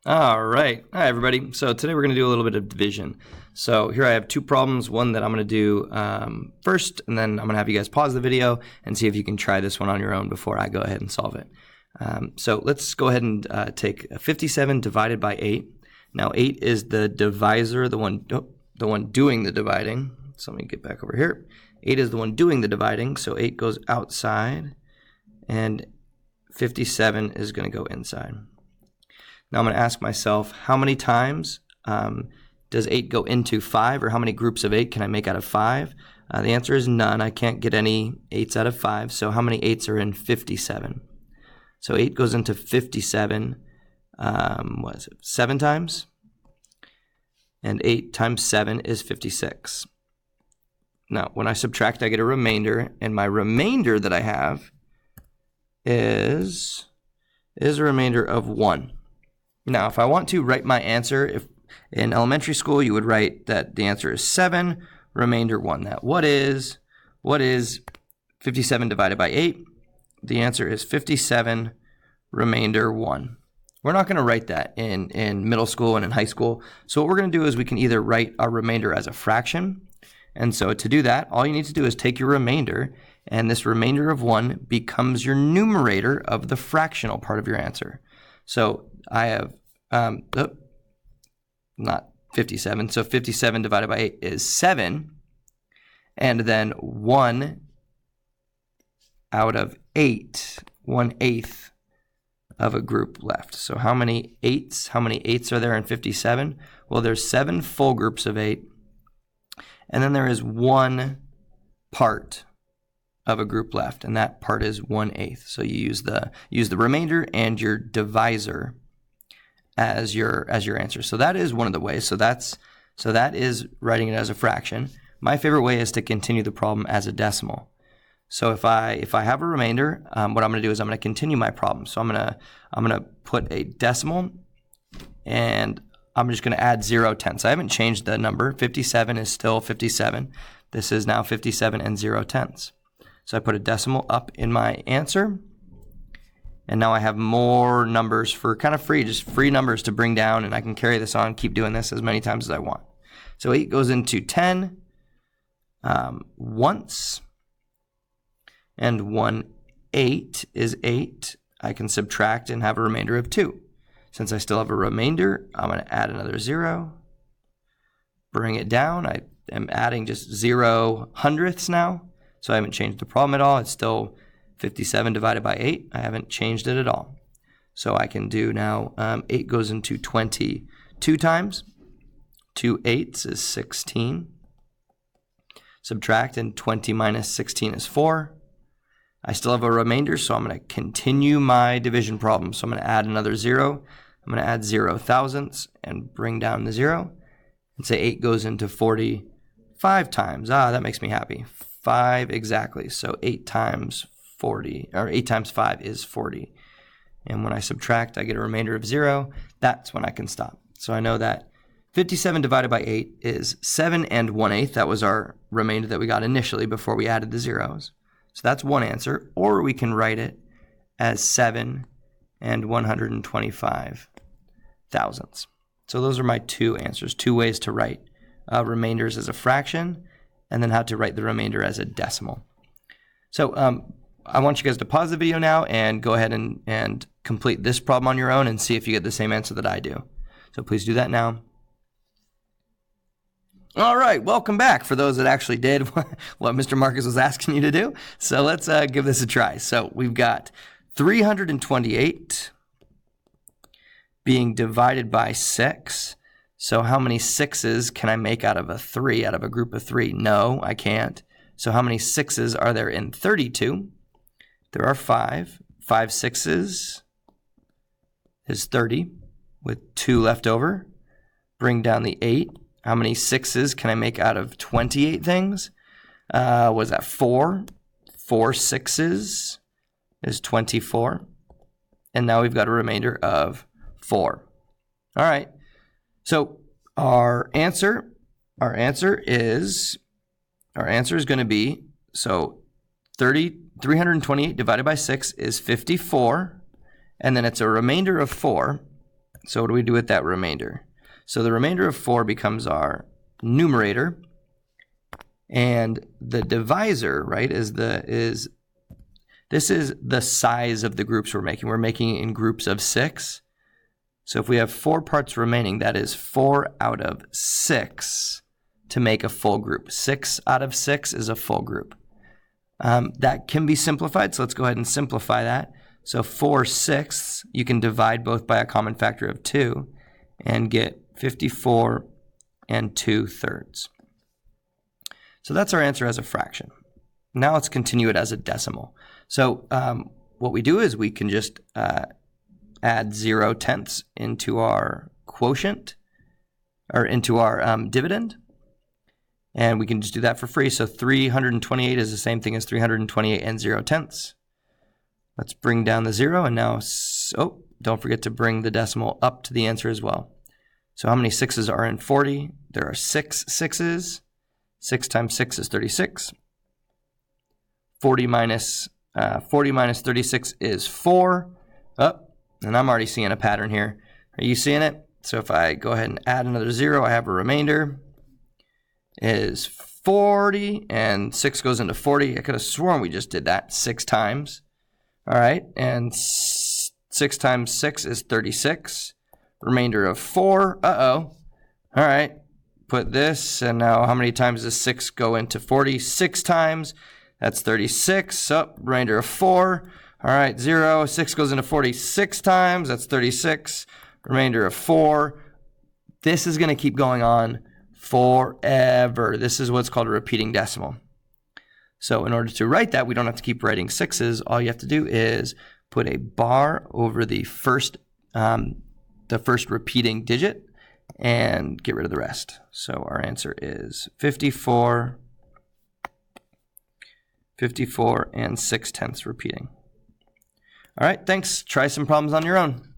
All right. Hi, everybody. So today we're going to do a little bit of division. So here I have two problems, one that I'm going to do first, and then I'm going to have you guys pause the video and see if you can try this one on your own before I go ahead and solve it. So let's go ahead and take 57 divided by 8. Now 8 is the divisor, the one doing the dividing. So let me get back over here. 8 is the one doing the dividing, so 8 goes outside, and 57 is going to go inside. Now I'm going to ask myself, how many times does 8 go into 5, or how many groups of 8 can I make out of 5? The answer is none. I can't get any 8s out of 5, so how many 8s are in 57? So 8 goes into 57, 7 times? And 8 times 7 is 56. Now, when I subtract, I get a remainder, and my remainder that I have is a remainder of 1. Now, if I want to write my answer, if in elementary school you would write that the answer is 7, remainder 1. That what is 57 divided by 8? The answer is 57, remainder 1. We're not going to write that in middle school and in high school. So what we're going to do is we can either write our remainder as a fraction. And so to do that, all you need to do is take your remainder, and this remainder of 1 becomes your numerator of the fractional part of your answer. So I have, not 57, so 57 divided by 8 is 7, and then 1 out of 8, 1/8 of a group left. So how many 8s are there in 57? Well, there's 7 full groups of 8, and then there is 1 part of a group left, and that part is 1/8. So you use the remainder and your divisor as your answer. So that is one of the ways. So that is writing it as a fraction. My favorite way is to continue the problem as a decimal. So if I have a remainder, what I'm going to do is I'm going to continue my problem. So I'm going to put a decimal, and I'm just going to add 0 tenths. I haven't changed the number. 57 is still 57. This is now 57 and 0 tenths. So I put a decimal up in my answer, and now I have more numbers for kind of free, just free numbers to bring down, and I can carry this on, keep doing this as many times as I want. So 8 goes into 10 once, and 1/8 is 8. I can subtract and have a remainder of 2. Since I still have a remainder, I'm going to add another 0, bring it down. I am adding just 0 hundredths now. So I haven't changed the problem at all. It's still 57 divided by 8. I haven't changed it at all. So I can do now 8 goes into 22 times. 2 8s is 16. Subtract, and 20 minus 16 is 4. I still have a remainder, so I'm going to continue my division problem. So I'm going to add another 0. I'm going to add 0 thousandths and bring down the 0. And say 8 goes into 45 times. That makes me happy. 5 exactly. So 8 times 40, or 8 times 5 is 40. And when I subtract, I get a remainder of 0. That's when I can stop. So I know that 57 divided by 8 is 7 and 1/8. That was our remainder that we got initially before we added the zeros. So that's one answer. Or we can write it as 7 and 125 thousandths. So those are my two answers, two ways to write remainders as a fraction, and then how to write the remainder as a decimal. So I want you guys to pause the video now and go ahead and complete this problem on your own and see if you get the same answer that I do. So please do that now. All right, welcome back for those that actually did what Mr. Marcus was asking you to do. So let's give this a try. So we've got 328 being divided by 6. So how many 6s can I make out of a 3, out of a group of 3? No, I can't. So how many 6s are there in 32? There are 5. 5 6s is 30 with 2 left over. Bring down the 8. How many 6s can I make out of 28 things? Was that 4? 4 6s is 24. And now we've got a remainder of 4. All right. So our answer is going to be, so 328 divided by 6 is 54, and then it's a remainder of 4. So what do we do with that remainder? So the remainder of 4 becomes our numerator, and the divisor, right, this is the size of the groups we're making. We're making it in groups of 6. So if we have 4 parts remaining, that is 4 out of 6 to make a full group. 6 out of 6 is a full group. That can be simplified, so let's go ahead and simplify that. So 4/6, you can divide both by a common factor of 2 and get 54 2/3. So that's our answer as a fraction. Now let's continue it as a decimal. So what we do is we can just add 0/10 into our quotient, or into our dividend, and we can just do that for free. So 328 is the same thing as 328 0/10. Let's bring down the 0, and now, don't forget to bring the decimal up to the answer as well. So how many 6's are in 40? There are 6 6's. 6 times 6 is 36. 40 minus 36 is 4. And I'm already seeing a pattern here. Are you seeing it? So if I go ahead and add another 0, I have a remainder is 40, and 6 goes into 40. I could have sworn we just did that 6 times. All right, and 6 times 6 is 36. Remainder of 4. All right, put this, and now how many times does 6 go into 40? 6 times. That's 36. Remainder of 4. All right, 0. 6 goes into 40 6 times. That's 36. Remainder of 4. This is going to keep going on forever. This is what's called a repeating decimal. So in order to write that, we don't have to keep writing 6's. All you have to do is put a bar over the first repeating digit and get rid of the rest. So our answer is 54 6/10 repeating. All right, thanks. Try some problems on your own.